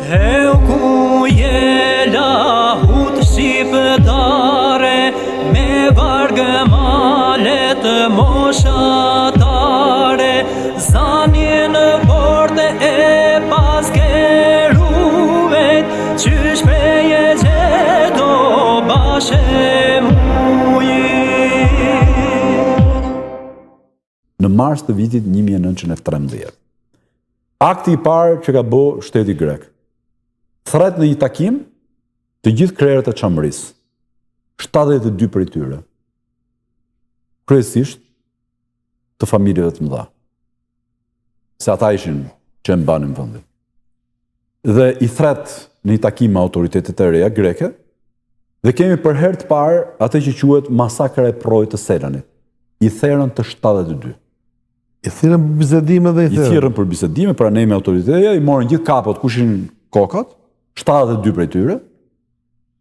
Heu ku jela hut shqiptare, me vargë malet moshatare, zanje në porte e paskeruvet, qysh preje gjeto bashe mujit. Në mars të vitit 1913. Akti i parë që ka bë shteti grek. Thret në një takim të gjithë krerët e çamërisë. 72 prej tyre. Kryesisht të familjeve të mëdha. Se ata ishin që e mbanin vendin. Dhe i thret në një takim me autoritetet e reja greke, dhe kemi për herë të parë atë që quhet masakra e Projit të Selanit. I therrën të 72. I thirrën për bisedime dhe I thirrën për bisedime, pra ne me autoritetet, i morën gjithë kapot ku ishin kokat, 72 prej tyre,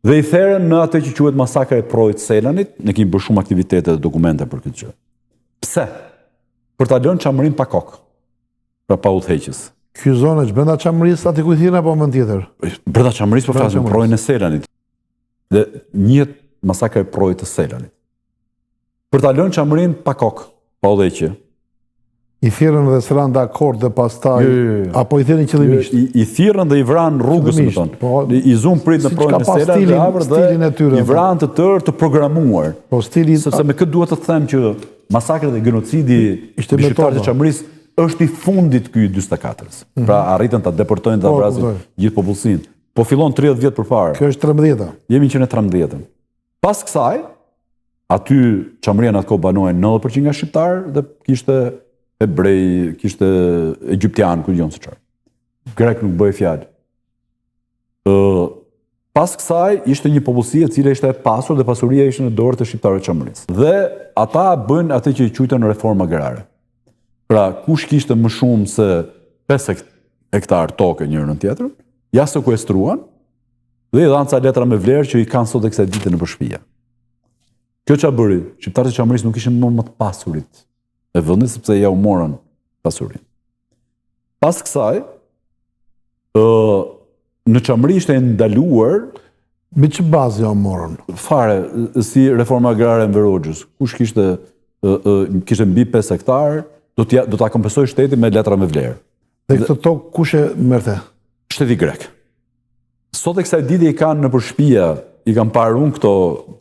dhe i therrën në atë që quhet masakra e Projit të Selanit. Ne kemi bërë shumë aktivitete dhe dokumente për këtë gjë. Pse? Për ta lënë çamërinë pa kokë, pra pa udhëheqës. Ky zonë që brenda çamërisë aty ku i thirrën apo vend tjetër? Brenda çamërisë po flasim për Projin e Selanit. Dhe njihet masakra e Projit të Selanit. Për ta lënë çamërinë pa kokë, pa udhëheqje. I thirrën dhe s'ran dakord dhe pastaj apo i thirrën qëllimisht? I thirrën dhe i vran rrugës, më thon. I zum prit në Projin e Selanit dhe afër dhe i vran të tërë të programuar. Po stili, sepse me këtë duhet të them që masakra dhe genocidi ishte me shqiptarët e çamërisë është i fundit ky 44-s. Pra arritën ta deportojnë dhe ta vrasin gjithë popullsinë. Po fillon 30 vjet përpara. Kjo është 13-a. Jemi që në 13-ën. Pas kësaj, aty çamëria në atë kohë banohej 90% nga shqiptarë dhe kishte hebrej, kishte egyptian, ku dijon se çfarë. Grek nuk bëhej fjalë. Pas kësaj ishte një popullsi e cila ishte e pasur dhe pasuria ishte në dorë të shqiptarëve të çamërisë. Dhe ata bëjnë atë që i quajtën reformë agrare. Pra, kush kishte më shumë se 5 hektar tokë njëri në tjetrën, ja sekuestruan dhe i dhanë ca letra me vlerë që i kanë sot e kësaj dite në shtëpi. Kjo çfarë bëri? Shqiptarët e çamërisë nuk ishin më të pasurit e vendit sepse ja u morën pasurinë. Pas kësaj, në çamëri ishte ndaluar me çë bazë ja u morën? Fare, si reforma agrare në Verogjës. Kush kishte mbi 5 hektar, do ta kompensoj shteti me letra me vlerë. Dhe këtë tokë kush e merrte? Shteti grek. Sot e kësaj dite i kanë nëpër shtëpia, i kanë parë unë këto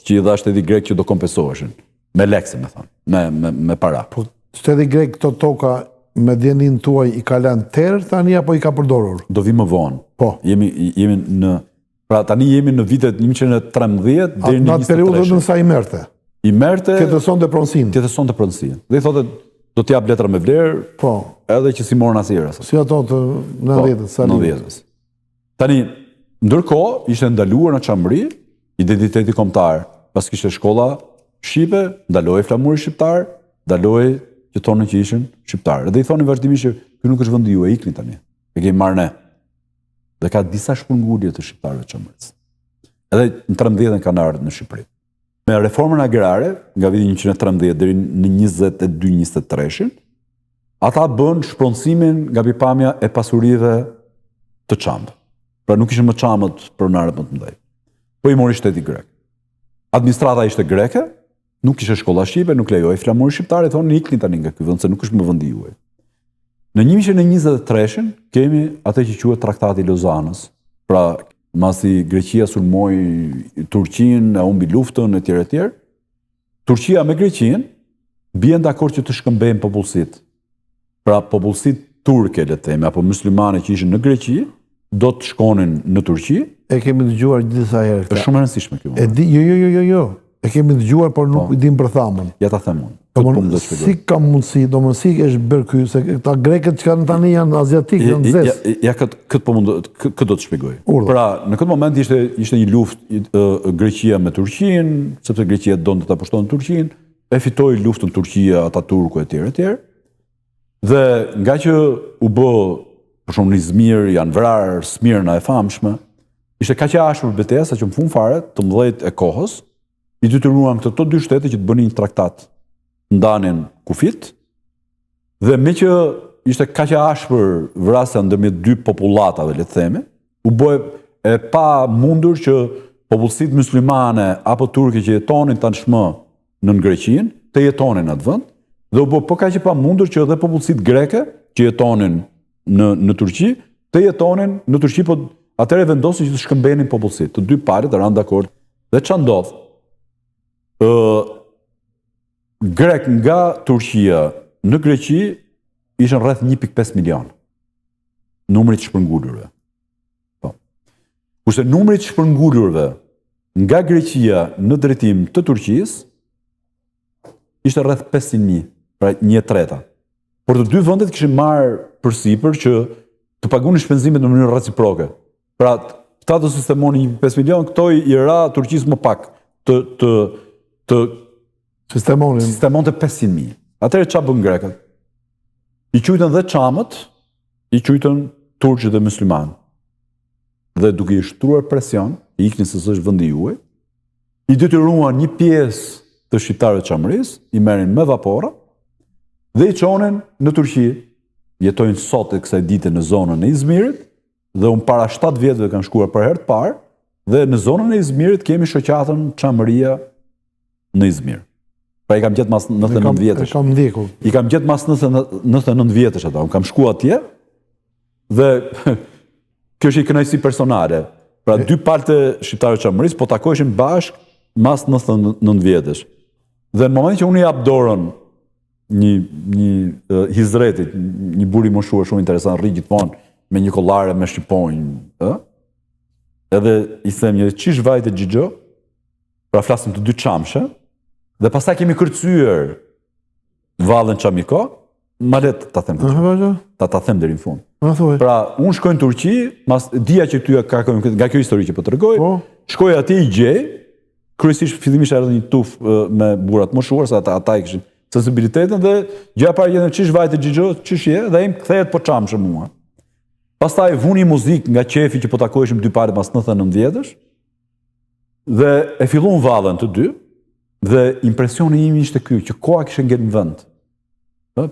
që i dha shteti grek që do kompensoheshin. Me lekse, me thonë, me para. Po shteti grek këto toka me djenin tuaj i ka lënë tërë tani apo i ka përdorur? Do vi më vonë. Po. Jemi në, pra tani jemi në vitet 1913 deri në 23. Në atë periudhë në sa i merrte? I merrte Tjetëson të pronësinë. Tjetëson të pronësinë. Dhe i thotë do t'jap letra me vlerë, po, edhe që si morën asnjëra. Si ato të 90-s, sa 90-s. Tani, ndërkohë ishte ndaluar në çamëri identiteti kombëtar. Pas kishte shkolla shqipe, ndaloi flamuri shqiptar, ndaloi që thonë që ishin shqiptarë. Dhe i thonin vazhdimisht që ky nuk është vendi juaj, ikni tani. E kemi marrë ne. Dhe ka disa shpërngulje të shqiptarëve të çamërisë. Edhe në 13-ën kanë ardhur në Shqipëri. Me reformën agrare, nga viti 1913 deri në 22-23, ata bën shpronësimin nga pikpamja e pasurive të çamëve. Pra nuk ishin më çamët pronarët më të mëdhenj. Po i mori shteti grek. Administrata ishte greke, nuk ishte shkolla shqipe, nuk lejoi flamuri shqiptar, e thonë ikni tani nga ky vend se nuk është më vendi juaj. Në 1923 kemi atë që quhet Traktati i Lozanës. Pra, masi Greqia sulmoi Turqinë, e humbi luftën etj. Turqia me Greqinë bien dakord që të shkëmbejnë popullsitë. Pra, popullsitë turke, le të themi, apo muslimane që ishin në Greqi, do të shkonin në Turqi. E kemi dëgjuar disa herë këtë. Është shumë e rëndësishme kjo. Jo. E kemi dëgjuar, por nuk dim për thamën. Ja ta them unë. Si ka mundësi, si është bërë ky, se këta grekët që kanë tani janë aziatikë, janë zesë. Ja këtë do të shpjegoj. Pra, në këtë moment ishte një luftë Greqia me Turqinë, sepse Greqia donte ta pushtonte Turqinë, e fitoi luftën Turqia, Ataturku etj. Dhe nga që u bë për shumë Izmir, janë vrarë, Smirna e famshme, ishte kaq e ashpër betesa që në fund fare, të mbledhjet e kohës, i detyruan këto dy shtete që të bënin një traktat, ndanin kufit, dhe me që ishte kaq e ashpër vrasja ndërmjet dy popullatave, le të themi, u bë e pa mundur që popullsitë muslimane apo turke që jetonin tashmë në Greqinë të jetonin në atë vend, dhe u bë po kaq e pa mundur që edhe popullsitë greke që jetonin në Turqi të jetonin në Turqi, po atëherë vendosin që të shkëmbenin popullsitë. Të dy palët ranë dakord. Dhe ç'a ndodh? Grek nga Turqia në Greqi ishin rreth 1.5 milion. Numri të shpërngulurve. Po. Kurse numri të shpërngulurve nga Greqia në drejtim të Turqisë ishte rreth 500.000, pra 1/3. Por të dy vendet kishin marrë përsipër që të pagunin shpenzimet në mënyrë reciproke. Pra, këta do sistemonin 1.5 milion, këto i ra Turqisë më pak të sistemonte 500.000. Atëherë ç'a bën grekët? I quajtën dhe çamët, i quajtën turqë dhe musliman. Dhe duke i shtruar presion, i iknin se s'është vendi juaj, i detyruan një pjesë të shqiptarëve të çamërisë, i merrin me vapora dhe i çonin në Turqi. Jetojnë sot e kësaj dite në zonën e Izmirit, dhe unë para 7 vjetëve kam shkuar për herë të parë, dhe në zonën e Izmirit kemi shoqatën Çamëria në Izmir. Pra i kam gjetë mas 99 vjetësh. I kam gjetë mas 99 vjetësh ata. Unë kam shkuar atje dhe kjo është i kënaqësi personale. Pra dy palët e shqiptarëve të Çamërisë po takoheshin bashkë mas 99 vjetësh. Dhe në momentin që unë i jap dorën një hizretit, një buri moshuar shumë interesant, rri gjithmonë me një kollare me shqiponjë, edhe i them një qish vajte Xhixho, pra flasim të dy çamshe, dhe pastaj kemi kërcyer vallën Çamiko, ma let ta them. Ta them deri në fund. Pra, unë shkoj në Turqi, mas dija që ty nga kjo histori që po tregoj, shkoj atje i gjej, kryesisht fillimisht erdhi një tuf me burrat moshuar, se ata i kishin sensibilitetin, dhe gjëja parë jetën qish vajte Xhixho, qish je, dhe im kthehet po çamshë mua. Pastaj vuni muzikë nga qefi që po takoheshim dy palët mas 99 vjetësh, dhe e fillon vallën të dy, dhe impresioni im ishte ky, që koha kishte ngel në vend.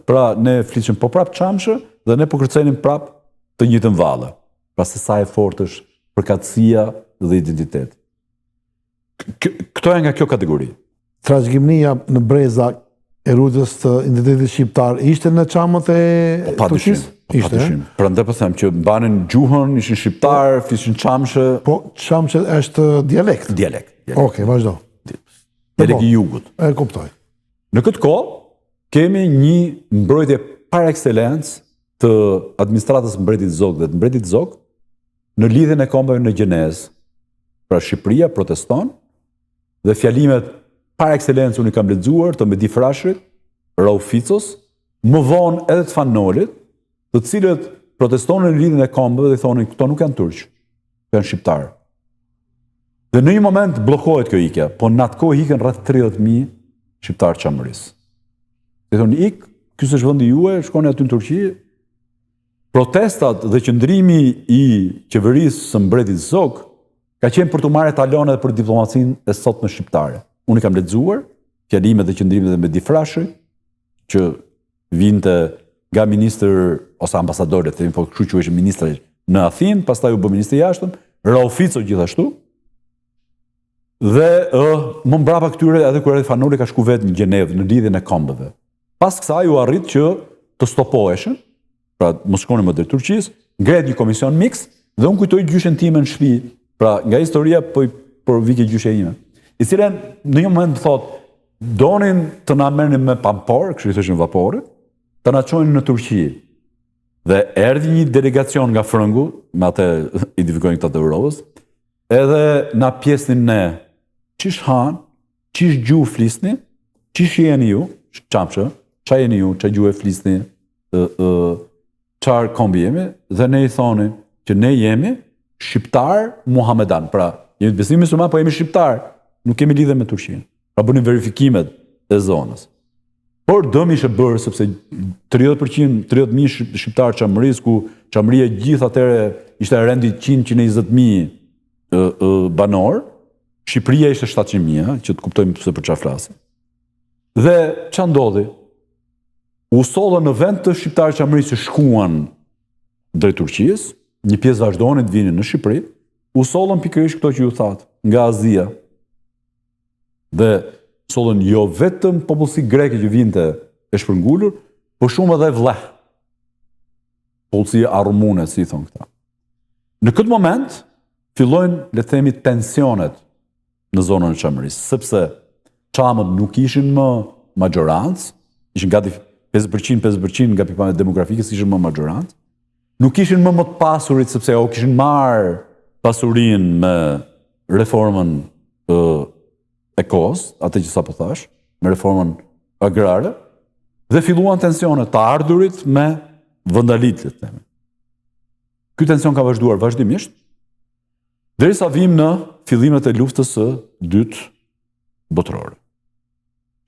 Pra ne flisnim po prap çamshë dhe ne po kërcenim prap të njëjtën vallë. Pra se sa e fortë është përkatësia dhe identiteti. Këto janë nga kjo kategori. Trashëgimnia në breza e rrugës të identitetit shqiptar ishte në çamët e Turqisë? Ishte. Prandaj po them që mbanin gjuhën, ishin shqiptar, flishin çamshë. Po çamshë është dialekt. Dialekt. Okej, vazhdo. Dialekt i jugut. E kuptoj. Në këtë kohë kemi një mbrojtje par excellence të administratës mbretit Zog dhe të mbretit Zog në lidhjen e kombeve në Gjenezë. Pra Shqipëria proteston dhe fjalimet par excellence unë i kam lexuar të Medi Frashërit, Rauf Ficos, më vonë edhe të Fanolit, të cilët protestonin në lidhjen e kombeve dhe thonin këto nuk janë turq, janë shqiptar. Dhe në një moment bllokohet kjo ikja, po në atë kohë ikën rreth 30.000 shqiptar Çamërisë. Dhe thonë ik, ky është vendi juaj, shkoni aty në Turqi. Protestat dhe qëndrimi i qeverisë së mbretit Zog ka qenë për të marrë talone dhe për diplomacinë e sotme shqiptare. Unë i kam lexuar fjalimet dhe qëndrimet e Medi Frashërit, që vinte nga ministër ose ambasador, le të themi, po kështu quheshin ministra në Athinë, pastaj u bë ministri i jashtëm, Rauf Fico gjithashtu. Dhe më mbrapa këtyre edhe kur erdhi Fanoli ka shku vetë në Gjenevë në lidhjen e kombeve. Pas kësaj u arrit që të stopoheshin, pra mos shkonin më drejt Turqisë, ngret një komision miks dhe unë kujtoj gjyshen time në shtëpi, pra nga historia po vike gjyshe ime, i cilën në një moment thotë, donin të na merrnin me pampor, kështu i thoshin vaporit, të na çojnë në Turqi. Dhe erdhi një delegacion nga Frëngu, me atë identifikojnë këta të Europës, edhe na pjesnin ne, qish han, qish gjuhë flisni, qish jeni ju, çamshë, qa jeni ju, qa gjuhë flisni, qarë kombi jemi, dhe ne i thonin që ne jemi shqiptar Muhamedan, pra jemi të besim musliman, po jemi shqiptar, nuk kemi lidhje me Turqinë. Pra bënin verifikimet e zonës. Por dëmi ishte bërë sepse 30.000 shqiptar Çamërisë, ku Çamëria gjithë atëre ishte rendi 100-120.000 banor, Shqipëria ishte 700.000, që të kuptojmë se për çfarë flasim. Dhe ç'a ndodhi? U sollën në vend të shqiptarë Çamërisë që shkuan drejt Turqisë, një pjesë vazhdonin të vinin në Shqipëri, u sollën pikërisht këto që ju thatë, nga Azia. Dhe sollën jo vetëm popullsi greke që vinte e shpërngulur, por shumë edhe vleh. Popullsia arrumune, si i thonë këta. Në këtë moment, fillojnë, le të themi, tensionet në zonën e Çamërisë, sepse çamët nuk ishin më majorancë, ishin gati 50% nga pikpamja demografike, ishin më majorancë, nuk ishin më të pasurit, sepse kishin marrë pasurinë me reformën e kohës, atë që sapo thash, me reformën agrare, dhe filluan tensionet të ardhurit me vendalit, le të themi. Ky tension ka vazhduar vazhdimisht, derisa vim në fillimet e luftës së dytë botërore.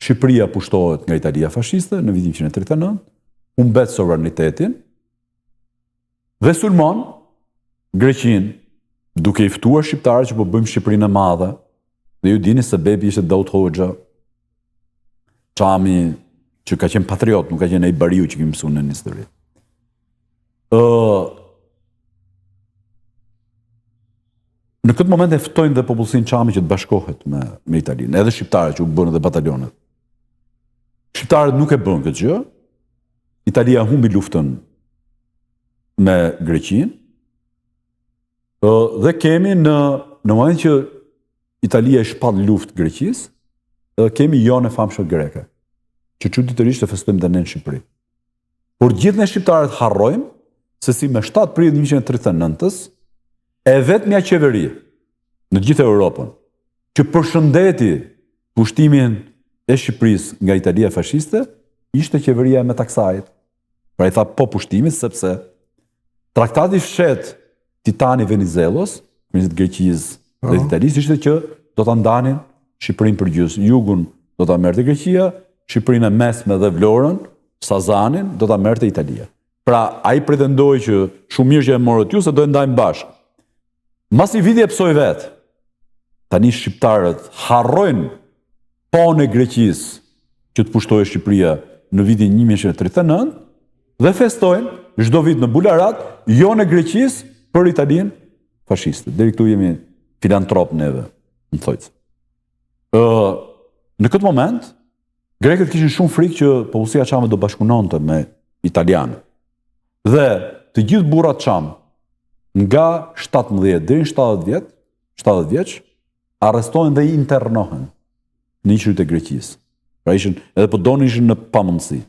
Shqipëria pushtohet nga Italia fashiste në vitin 1939, humbet sovranitetin dhe sulmon Greqinë, duke i ftuar shqiptarët që po bëjmë Shqipërinë e madhe. Dhe ju dini se bebi ishte Daud Hoxha, çami që ka qenë patriot, nuk ka qenë ai bariu që kemi mësuar në histori. Në këtë moment e ftojnë dhe popullsinë çami që të bashkohet me Italinë, edhe shqiptarët që u bën edhe batalionet. Shqiptarët nuk e bën këtë gjë. Italia humbi luftën me Greqinë. Dhe kemi në moment që Italia e shpall luftë Greqisë, kemi jonë e famshme greke, që çuditërisht e festojmë dhe ne në Shqipëri. Por gjithë ne shqiptarët harrojmë se si me 7 prill 1939-s, e vetmja qeveri në gjithë Europën që përshëndeti pushtimin e Shqipërisë nga Italia fashiste, ishte qeveria e Metaksait. Pra i tha po pushtimit, sepse traktati fshet Titani Venizelos, ministrit Greqisë dhe Italisë, ishte që do ta ndanin Shqipërinë përgjys. Jugun do ta merrte Greqia, Shqipërinë e mesme dhe Vlorën, Sazanin do ta merrte Italia. Pra ai pretendoi që shumë mirë që e morët ju se do e ndajmë bashkë. Mas një viti e psoi vetë. Tani shqiptarët harrojnë ponë e Greqisë që të pushtojë Shqipëria në vitin 1939 dhe festojnë çdo vit në Bularat jonë e Greqisë për Italinë fashiste. Deri këtu jemi filantrop neve, më thojtë. Në këtë moment, grekët kishin shumë frikë që popullsia çame do bashkunonte me italianët. Dhe të gjithë burrat çam nga 17 deri në 70 vjeç, arrestohen dhe internohen në iqrit e Greqisë. Pra ishin, edhe po donin ishin në pamundësi.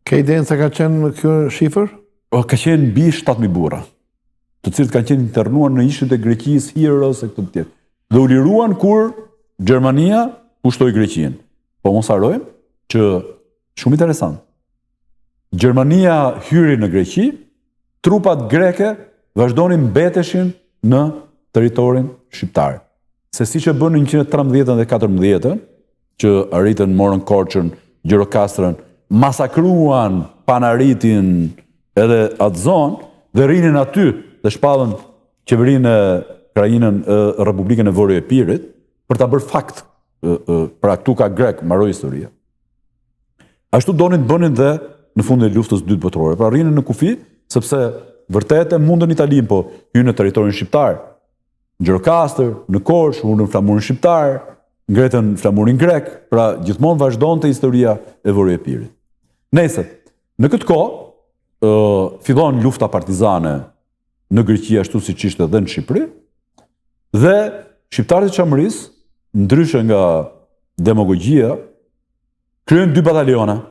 Ke idenë se ka qenë kjo shifër? Ka qenë mbi 7.000 burra, të cilët kanë qenë internuar në iqrit e Greqisë, Hiros e këtë të tjerë. Dhe u liruan kur Gjermania pushtoi Greqinë. Po mos harrojmë që shumë interesant. Gjermania hyri në Greqi, trupat greke vazhdonin mbeteshin në territorin shqiptar. Se siç e bën në 113 dhe 14, që arritën, morën Korçën, Gjirokastrën, masakruan Panaritin edhe atë zonë dhe rinin aty dhe shpallën qeverinë e krajinën Republikën e Vorë e Epirit për ta bërë fakt. Pra këtu ka grek, mbaroi historia. Ashtu donin të bënin dhe në fund e luftës dytë botërore. Pra rinin në kufi, sepse vërtet e mundën Italinë, po hynë në territorin shqiptar. Në Gjirokastër, në Korçë, në flamurin shqiptar, ngretën flamurin grek, pra gjithmonë vazhdonte historia e Vorë e Epirit. Nëse, në këtë kohë fillon lufta partizane në Greqi ashtu siç ishte edhe në Shqipëri, dhe shqiptarët e Çamërisë, ndryshe nga demagogjia, kryen 2 bataliona.